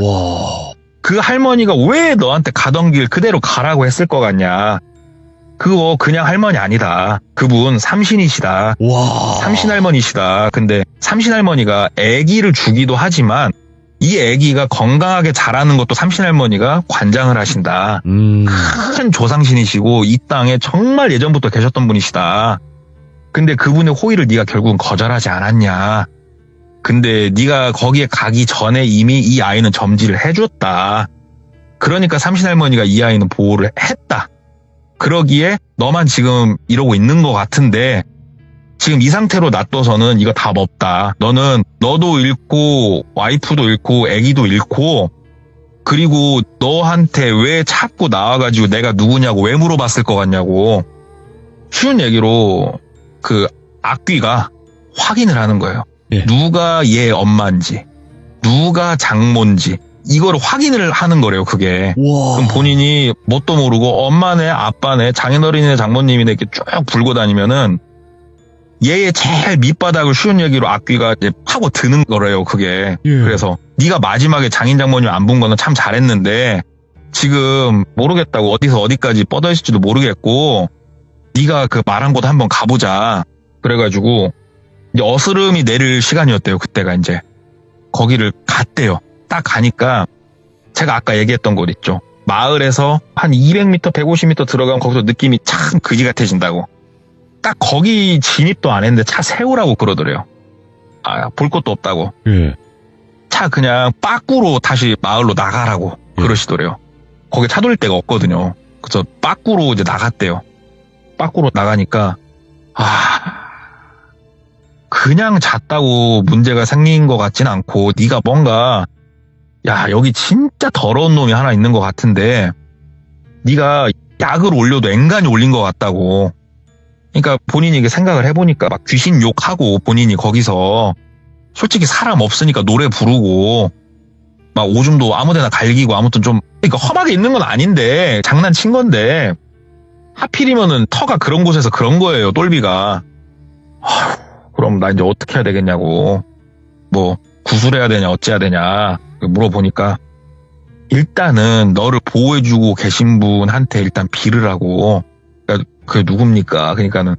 그 할머니가 왜 너한테 가던 길 그대로 가라고 했을 것 같냐. 그거 그냥 할머니 아니다. 그분 삼신이시다. 삼신할머니시다. 근데 삼신할머니가 아기를 주기도 하지만 이 아기가 건강하게 자라는 것도 삼신할머니가 관장을 하신다. 큰 조상신이시고 이 땅에 정말 예전부터 계셨던 분이시다. 근데 그분의 호의를 네가 결국은 거절하지 않았냐. 근데 네가 거기에 가기 전에 이미 이 아이는 점지를 해줬다. 그러니까 삼신할머니가 이 아이는 보호를 했다. 그러기에 너만 지금 이러고 있는 것 같은데 지금 이 상태로 놔둬서는 이거 답 없다. 너는 너도 잃고 와이프도 잃고 아기도 잃고 그리고 너한테 왜 자꾸 나와가지고 내가 누구냐고 왜 물어봤을 것 같냐고. 쉬운 얘기로 그 악귀가 확인을 하는 거예요. 누가 얘 엄마인지 누가 장모인지 이걸 확인을 하는 거래요. 그게. 그럼 본인이 뭣도 모르고 엄마네 아빠네 장인어른이네 장모님이네 이렇게 쭉 불고 다니면은 얘의 제일 밑바닥을 쉬운 얘기로 악귀가 이제 파고 드는 거래요. 그게. 그래서 네가 마지막에 장인 장모님 안 본 거는 참 잘했는데 지금 모르겠다고 어디서 어디까지 뻗어 있을지도 모르겠고 네가 그 말한 곳 한번 가보자. 그래가지고 이제 어스름이 내릴 시간이었대요. 그때가 이제 거기를 갔대요. 딱 가니까 제가 아까 얘기했던 곳 있죠. 마을에서 한 200m, 150m 들어가면 거기서 느낌이 참 그지 같아진다고. 딱 거기 진입도 안 했는데 차 세우라고 그러더래요. 볼 것도 없다고. 차 그냥 빠꾸로 다시 마을로 나가라고 그러시더래요. 거기 차 돌릴 데가 없거든요. 그래서 빠꾸로 이제 나갔대요. 빠꾸로 나가니까 그냥 잤다고 문제가 생긴 것 같진 않고 네가 뭔가 야 여기 진짜 더러운 놈이 하나 있는 것 같은데 네가 약을 올려도 앵간히 올린 것 같다고. 그러니까 본인이 이게 생각을 해보니까 막 귀신 욕하고 본인이 거기서 솔직히 사람 없으니까 노래 부르고 막 오줌도 아무데나 갈기고 아무튼 좀 그러니까 험하게 있는 건 아닌데 장난친 건데 하필이면은 터가 그런 곳에서 그런 거예요. 똘비가. 그럼 나 이제 어떻게 해야 되겠냐고. 뭐 구술해야 되냐 어찌해야 되냐 물어보니까 일단은 너를 보호해주고 계신 분한테 일단 빌으라고. 그러니까 그게 누굽니까? 그러니까는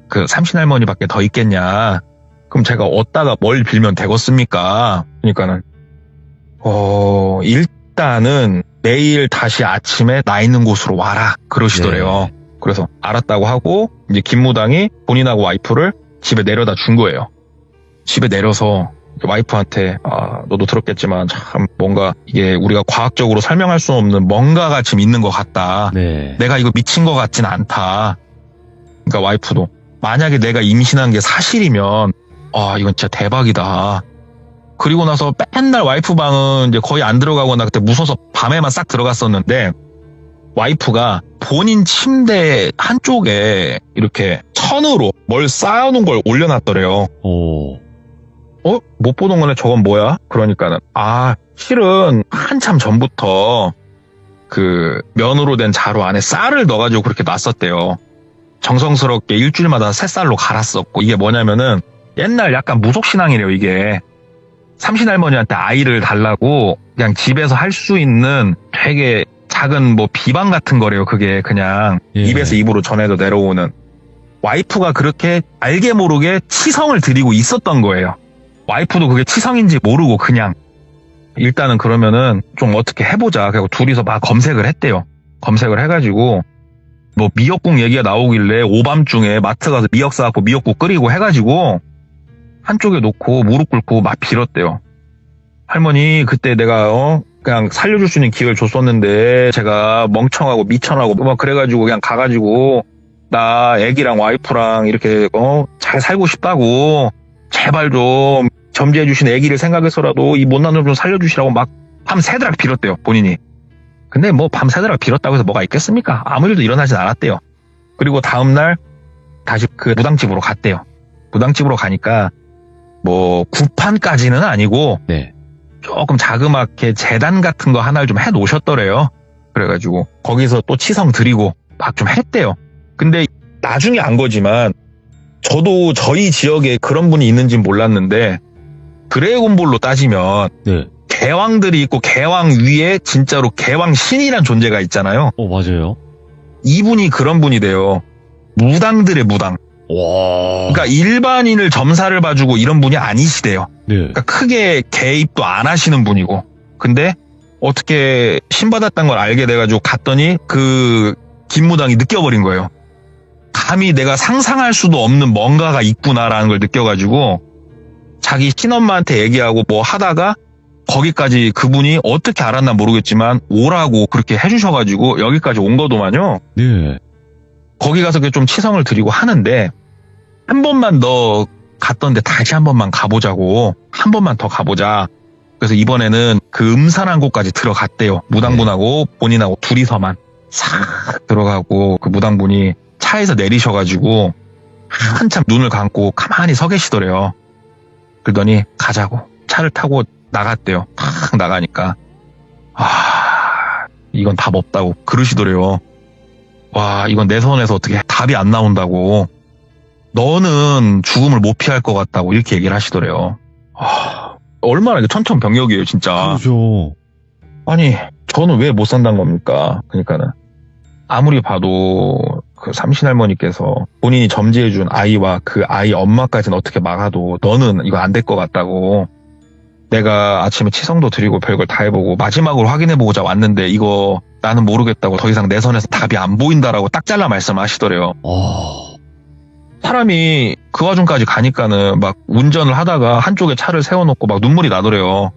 그 삼신할머니밖에 더 있겠냐. 그럼 제가 어디다가 뭘 빌면 되겠습니까? 그러니까는 일단은 내일 다시 아침에 나 있는 곳으로 와라 그러시더래요. 그래서 알았다고 하고 이제 김무당이 본인하고 와이프를 집에 내려다 준 거예요. 집에 내려서 와이프한테 너도 들었겠지만 참 뭔가 이게 우리가 과학적으로 설명할 수 없는 뭔가가 지금 있는 것 같다. 네. 내가 이거 미친 것 같진 않다. 그러니까 와이프도 만약에 내가 임신한 게 사실이면 이건 진짜 대박이다. 그리고 나서 맨날 와이프 방은 이제 거의 안 들어가고 나 그때 무서워서 밤에만 싹 들어갔었는데 와이프가 본인 침대 한쪽에 이렇게 천으로 뭘 쌓아놓은 걸 올려놨더래요. 오. 못 보던 거네. 저건 뭐야? 그러니까는 실은 한참 전부터 그 면으로 된 자루 안에 쌀을 넣어가지고 그렇게 놨었대요. 정성스럽게 일주일마다 새 쌀로 갈았었고, 이게 뭐냐면은 옛날 약간 무속신앙이래요. 이게 삼신할머니한테 아이를 달라고 그냥 집에서 할 수 있는 되게 작은 뭐 비방 같은 거래요. 그게 그냥 예. 입에서 입으로 전해져 내려오는. 와이프가 그렇게 알게 모르게 치성을 드리고 있었던 거예요. 와이프도 그게 치성인지 모르고 그냥 일단은 그러면은 좀 어떻게 해보자. 그리고 둘이서 막 검색을 했대요. 검색을 해가지고 뭐 미역국 얘기가 나오길래 오밤중에 마트 가서 미역 사갖고 미역국 끓이고 해가지고 한쪽에 놓고 무릎 꿇고 막 빌었대요. 할머니 그때 내가 그냥 살려줄 수 있는 기회를 줬었는데 제가 멍청하고 미천하고 막 그래가지고 그냥 가가지고 나 애기랑 와이프랑 이렇게 잘 살고 싶다고 제발 좀 점지해 주신 애기를 생각해서라도 이 못난 놈 좀 살려주시라고 막 밤새도록 빌었대요. 본인이. 근데 뭐 밤새도록 빌었다고 해서 뭐가 있겠습니까? 아무 일도 일어나진 않았대요. 그리고 다음날 다시 그 무당집으로 갔대요. 무당집으로 가니까 뭐 구판까지는 아니고 네. 조금 자그맣게 재단 같은 거 하나를 좀 해놓으셨더래요. 그래가지고 거기서 또 치성 드리고 막 좀 했대요. 근데 나중에 안 거지만 저도 저희 지역에 그런 분이 있는지는 몰랐는데 드래곤볼로 따지면 네. 개왕들이 있고 개왕 위에 진짜로 개왕 신이란 존재가 있잖아요. 맞아요. 이분이 그런 분이 돼요. 무당들의 무당. 와. 그러니까 일반인을 점사를 봐주고 이런 분이 아니시대요. 네. 그러니까 크게 개입도 안 하시는 분이고. 근데 어떻게 신받았다는 걸 알게 돼가지고 갔더니 그 김무당이 느껴버린 거예요. 감히 내가 상상할 수도 없는 뭔가가 있구나라는 걸 느껴가지고 자기 친엄마한테 얘기하고 뭐 하다가 거기까지 그분이 어떻게 알았나 모르겠지만 오라고 그렇게 해주셔가지고 여기까지 온 거더만요. 네. 거기 가서 좀 치성을 드리고 하는데 한 번만 더 갔던데 다시 한 번만 가보자고. 한 번만 더 가보자. 그래서 이번에는 그 음산한 곳까지 들어갔대요. 무당분하고 본인하고 둘이서만 싹 들어가고 그 무당분이 차에서 내리셔가지고 한참 눈을 감고 가만히 서 계시더래요. 그러더니 가자고 차를 타고 나갔대요. 탁 나가니까 이건 답 없다고 그러시더래요. 와, 이건 내 손에서 어떻게 답이 안 나온다고. 너는 죽음을 못 피할 것 같다고 이렇게 얘기를 하시더래요. 얼마나 이게 천천병력이에요 진짜. 그렇죠. 아니 저는 왜 못 산다는 겁니까? 그러니까는 아무리 봐도 그 삼신할머니께서 본인이 점지해준 아이와 그 아이 엄마까지는 어떻게 막아도 너는 이거 안 될 것 같다고. 내가 아침에 치성도 드리고 별걸 다 해보고 마지막으로 확인해보고자 왔는데 이거 나는 모르겠다고 더 이상 내 손에서 답이 안 보인다라고 딱 잘라 말씀하시더래요. 사람이 그 와중까지 가니까는 막 운전을 하다가 한쪽에 차를 세워놓고 막 눈물이 나더래요.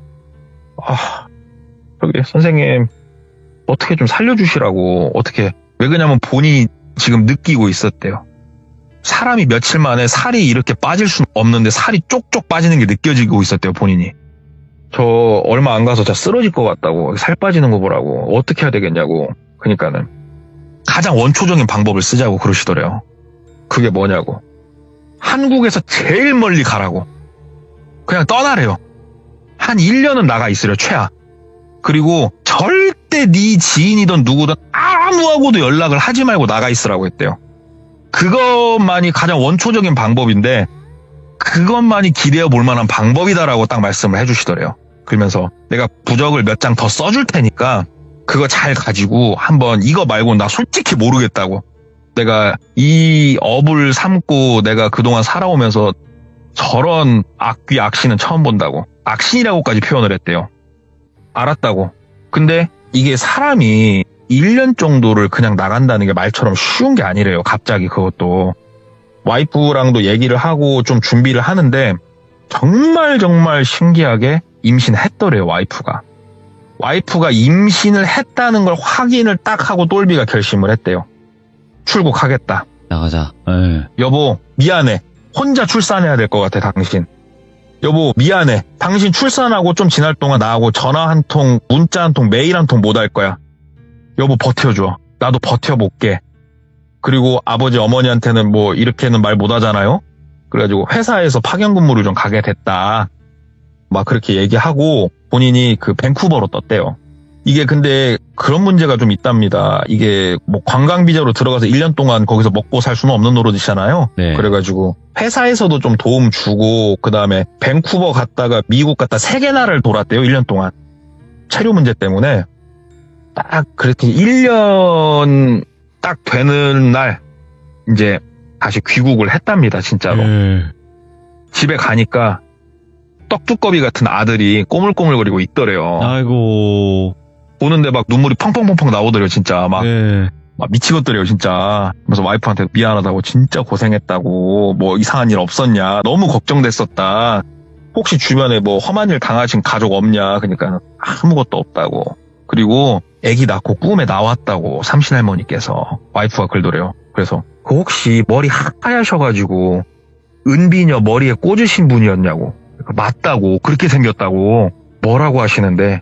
저기 선생님 어떻게 좀 살려주시라고. 어떻게. 왜 그러냐면 본인이 지금 느끼고 있었대요. 사람이 며칠 만에 살이 이렇게 빠질 수는 없는데 살이 쪽쪽 빠지는 게 느껴지고 있었대요. 본인이. 저 얼마 안 가서 진짜 쓰러질 것 같다고. 살 빠지는 거 보라고. 어떻게 해야 되겠냐고. 그러니까는 가장 원초적인 방법을 쓰자고 그러시더래요. 그게 뭐냐고. 한국에서 제일 멀리 가라고. 그냥 떠나래요. 한 1년은 나가 있으려 최하. 그리고 절대 네 지인이든 누구든 아무하고도 연락을 하지 말고 나가 있으라고 했대요. 그것만이 가장 원초적인 방법인데 그것만이 기대어 볼 만한 방법이다라고 딱 말씀을 해주시더래요. 그러면서 내가 부적을 몇 장 더 써줄 테니까 그거 잘 가지고 한번 이거 말고 나 솔직히 모르겠다고. 내가 이 업을 삼고 내가 그동안 살아오면서 저런 악귀 악신은 처음 본다고. 악신이라고까지 표현을 했대요. 알았다고. 근데 이게 사람이 1년 정도를 그냥 나간다는 게 말처럼 쉬운 게 아니래요. 갑자기 그것도. 와이프랑도 얘기를 하고 좀 준비를 하는데 정말 정말 신기하게 임신했더래요, 와이프가. 와이프가 임신을 했다는 걸 확인을 딱 하고 똘비가 결심을 했대요. 출국하겠다. 나가자. 예. 여보, 미안해. 혼자 출산해야 될 것 같아, 당신. 여보, 미안해. 당신 출산하고 좀 지날 동안 나하고 전화 한 통, 문자 한 통, 메일 한 통 못 할 거야. 여보, 버텨줘. 나도 버텨볼게. 그리고 아버지, 어머니한테는 뭐 이렇게는 말 못 하잖아요? 그래가지고 회사에서 파견 근무를 좀 가게 됐다. 막 그렇게 얘기하고 본인이 그 밴쿠버로 떴대요. 이게 근데 그런 문제가 좀 있답니다. 이게 뭐 관광 비자로 들어가서 1년 동안 거기서 먹고 살 수는 없는 노릇이잖아요. 네. 그래가지고 회사에서도 좀 도움 주고 그다음에 밴쿠버 갔다가 미국 갔다 3개 나라를 돌았대요. 1년 동안. 체류 문제 때문에 딱 그렇게 1년 딱 되는 날 이제 다시 귀국을 했답니다. 진짜로. 예. 집에 가니까 떡두꺼비 같은 아들이 꼬물꼬물거리고 있더래요. 아이고. 보는데 막 눈물이 펑펑펑펑 나오더래요, 진짜. 막 예. 미치겠더래요, 진짜. 그래서 와이프한테 미안하다고, 진짜 고생했다고, 뭐 이상한 일 없었냐, 너무 걱정됐었다. 혹시 주변에 뭐 험한 일 당하신 가족 없냐, 그러니까 아무것도 없다고. 그리고 아기 낳고 꿈에 나왔다고, 삼신할머니께서. 와이프가 그러더래요. 그래서 그 혹시 머리 하얗셔가지고 은비녀 머리에 꽂으신 분이었냐고. 맞다고, 그렇게 생겼다고 뭐라고 하시는데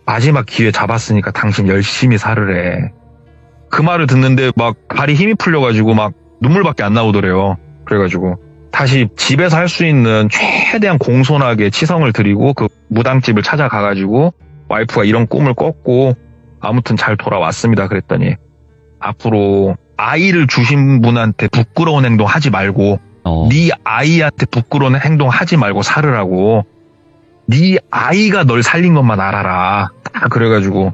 마지막 기회 잡았으니까 당신 열심히 살으래. 그 말을 듣는데 막 발이 힘이 풀려가지고 막 눈물밖에 안 나오더래요. 그래가지고 다시 집에서 할 수 있는 최대한 공손하게 치성을 드리고 그 무당집을 찾아가가지고 와이프가 이런 꿈을 꿨고 아무튼 잘 돌아왔습니다. 그랬더니 앞으로 아이를 주신 분한테 부끄러운 행동 하지 말고 네 아이한테 부끄러운 행동 하지 말고 살으라고. 네 아이가 널 살린 것만 알아라. 딱 그래가지고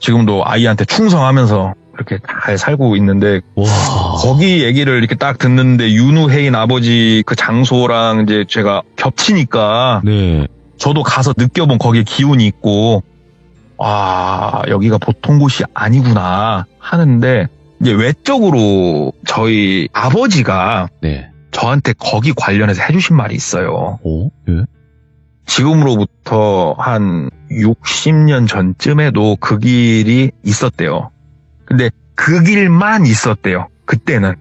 지금도 아이한테 충성하면서 이렇게 잘 살고 있는데 와. 거기 얘기를 이렇게 딱 듣는데 윤우혜인 아버지 그 장소랑 이제 제가 겹치니까 네. 저도 가서 느껴본 거기에 기운이 있고 아 여기가 보통 곳이 아니구나 하는데 이제 외적으로 저희 아버지가 네. 저한테 거기 관련해서 해주신 말이 있어요. 오? 예? 지금으로부터 한 60년 전쯤에도 그 길이 있었대요. 근데 그 길만 있었대요. 그때는.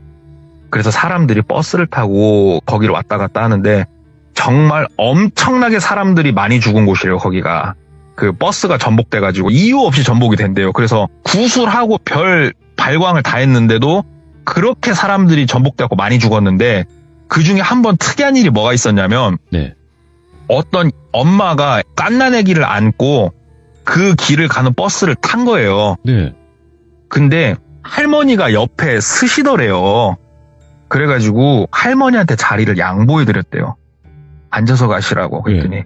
그래서 사람들이 버스를 타고 거기를 왔다 갔다 하는데 정말 엄청나게 사람들이 많이 죽은 곳이에요. 거기가. 그 버스가 전복돼가지고 이유 없이 전복이 된대요. 그래서 구술하고 별 발광을 다 했는데도 그렇게 사람들이 전복돼갖고 많이 죽었는데 그 중에 한 번 특이한 일이 뭐가 있었냐면 네. 어떤 엄마가 갓난아기를 안고 그 길을 가는 버스를 탄 거예요. 네. 근데 할머니가 옆에 쓰시더래요. 그래가지고 할머니한테 자리를 양보해드렸대요. 앉아서 가시라고. 그랬더니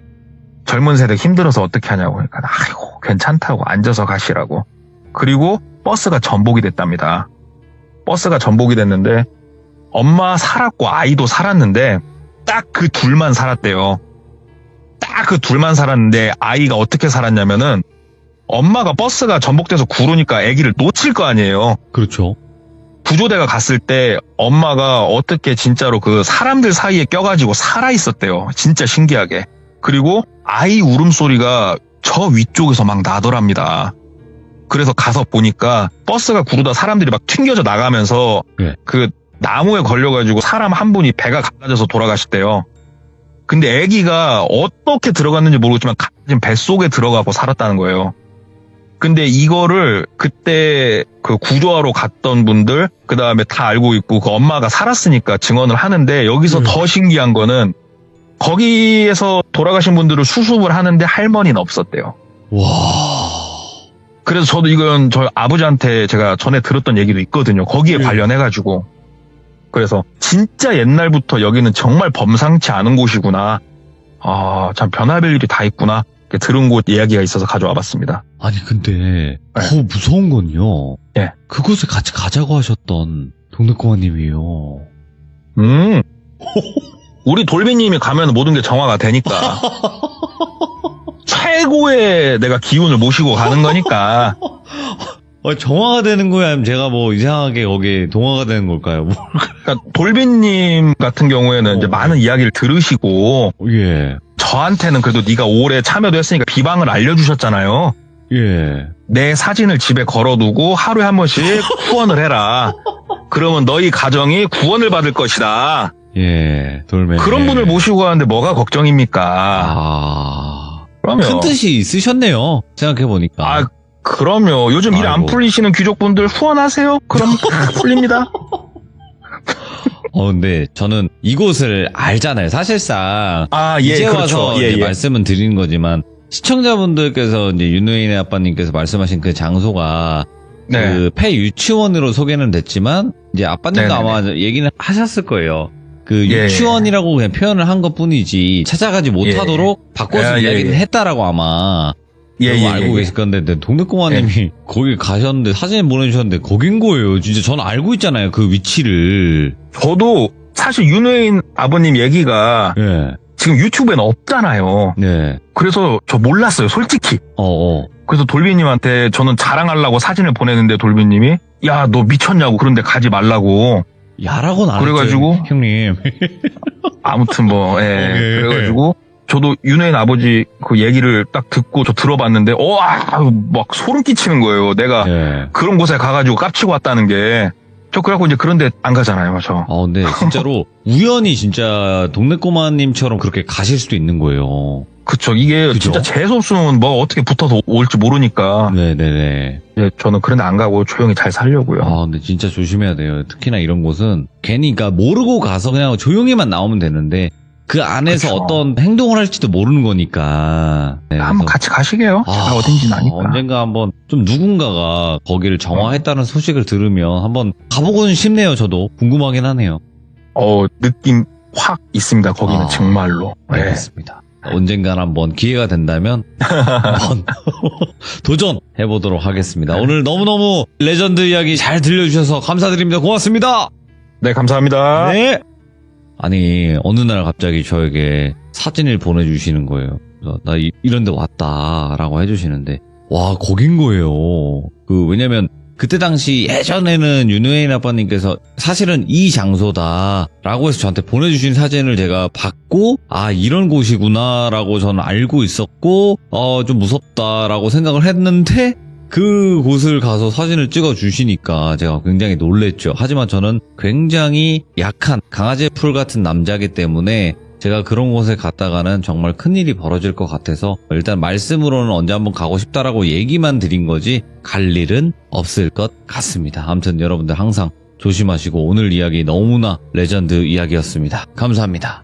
젊은 세대 힘들어서 어떻게 하냐고. 그러니까 아이고 괜찮다고 앉아서 가시라고. 그리고 버스가 전복이 됐답니다. 버스가 전복이 됐는데 엄마 살았고 아이도 살았는데 딱 그 둘만 살았대요. 딱 그 둘만 살았는데 아이가 어떻게 살았냐면은 엄마가 버스가 전복돼서 구르니까 아기를 놓칠 거 아니에요. 그렇죠. 구조대가 갔을 때 엄마가 어떻게 진짜로 그 사람들 사이에 껴가지고 살아있었대요. 진짜 신기하게. 그리고 아이 울음소리가 저 위쪽에서 막 나더랍니다. 그래서 가서 보니까 버스가 구르다 사람들이 막 튕겨져 나가면서 네. 그 나무에 걸려가지고 사람 한 분이 배가 갈라져서 돌아가셨대요. 근데 아기가 어떻게 들어갔는지 모르겠지만 지금 뱃속에 들어가고 살았다는 거예요. 근데 이거를 그때 그 구조하러 갔던 분들 그 다음에 다 알고 있고 그 엄마가 살았으니까 증언을 하는데 여기서 더 신기한 거는 거기에서 돌아가신 분들을 수습을 하는데 할머니는 없었대요. 와. 그래서 저도 이건 저희 아버지한테 제가 전에 들었던 얘기도 있거든요. 거기에 관련해가지고. 그래서 진짜 옛날부터 여기는 정말 범상치 않은 곳이구나. 아, 참 변화별 일이 다 있구나. 이렇게 들은 곳 이야기가 있어서 가져와 봤습니다. 아니 근데 더 무서운 건요. 예. 그곳에 같이 가자고 하셨던 동네꼬마님이요. 우리 돌비님이 가면 모든 게 정화가 되니까. 최고의 내가 기운을 모시고 가는 거니까. 정화가 되는 거야? 아니면 제가 뭐 이상하게 거기에 동화가 되는 걸까요? 뭐. 그러니까 돌비님 같은 경우에는 이제 많은 이야기를 들으시고 예. 저한테는 그래도 네가 오래 참여도 했으니까 비방을 알려주셨잖아요. 예. 내 사진을 집에 걸어두고 하루에 한 번씩 후원을 해라. 그러면 너희 가정이 구원을 받을 것이다. 예. 돌멩이. 그런 분을 모시고 가는데 뭐가 걱정입니까? 아. 그러면 큰 뜻이 있으셨네요. 생각해보니까. 아, 그럼요. 요즘 일 안 아이고. 풀리시는 귀족분들 후원하세요. 그럼 풀립니다. 근데 저는 이곳을 알잖아요. 사실상. 아, 예, 이제 그렇죠. 와서 예, 이제 예. 말씀은 드리는 거지만, 시청자분들께서 이제 윤호인의 아빠님께서 말씀하신 그 장소가 네. 그 폐유치원으로 소개는 됐지만 이제 아빠님도 네네네. 아마 얘기는 하셨을 거예요. 그 예. 유치원이라고 그냥 표현을 한 것뿐이지 찾아가지 못하도록 바꿔서 예, 예, 이야기를 예. 했다라고 아마 예, 너무 예, 알고 예. 계실 건데 동네꼬마님이 거기 가셨는데 사진 보내주셨는데 거긴 거예요. 진짜 저는 알고 있잖아요. 그 위치를. 저도 사실 윤회인 아버님 얘기가 예. 지금 유튜브에는 없잖아요. 네. 그래서 저 몰랐어요, 솔직히. 그래서 돌비님한테 저는 자랑하려고 사진을 보내는데 돌비님이 야, 너 미쳤냐고 그런데 가지 말라고. 야라고는 안 그래가지고 했죠, 형님. 아무튼 뭐, 예. 예. 그래가지고 저도 윤회인 아버지 그 얘기를 딱 듣고 저 들어봤는데, 막 소름 끼치는 거예요. 내가 예. 그런 곳에 가가지고 깝치고 왔다는 게. 저 그래갖고 이제 그런데 안 가잖아요, 저. 근데 진짜로 우연히 진짜 동네꼬마님처럼 그렇게 가실 수도 있는 거예요. 그쵸. 이게 그죠? 진짜 재수없으면 뭐 어떻게 붙어서 올지 모르니까. 네네네. 예, 저는 그런데 안 가고 조용히 잘 살려고요. 근데 진짜 조심해야 돼요. 특히나 이런 곳은 괜히 그러니까 모르고 가서 그냥 조용히만 나오면 되는데 그 안에서 그쵸. 어떤 행동을 할지도 모르는 거니까. 네, 한번 그래서 같이 가시게요. 제가 어딘지 아니까. 언젠가 한번 좀 누군가가 거기를 정화했다는 소식을 들으면 한번 가보고는 싶네요. 저도 궁금하긴 하네요. 느낌 확 있습니다. 거기는 정말로. 예. 알겠습니다. 언젠간 한번 기회가 된다면 한번 도전해보도록 하겠습니다. 오늘 너무너무 레전드 이야기 잘 들려주셔서 감사드립니다. 고맙습니다. 네, 감사합니다. 네. 아니 어느 날 갑자기 저에게 사진을 보내주시는 거예요. 그래서 나 이런 데 왔다라고 해주시는데 와 거긴 거예요. 왜냐면 그때 당시 예전에는 윤회인 아빠님께서 사실은 이 장소다라고 해서 저한테 보내주신 사진을 제가 받고 이런 곳이구나라고 저는 알고 있었고 좀 무섭다라고 생각을 했는데 그 곳을 가서 사진을 찍어 주시니까 제가 굉장히 놀랬죠. 하지만 저는 굉장히 약한 강아지 풀 같은 남자이기 때문에 제가 그런 곳에 갔다가는 정말 큰일이 벌어질 것 같아서 일단 말씀으로는 언제 한번 가고 싶다라고 얘기만 드린 거지 갈 일은 없을 것 같습니다. 아무튼 여러분들 항상 조심하시고 오늘 이야기 너무나 레전드 이야기였습니다. 감사합니다.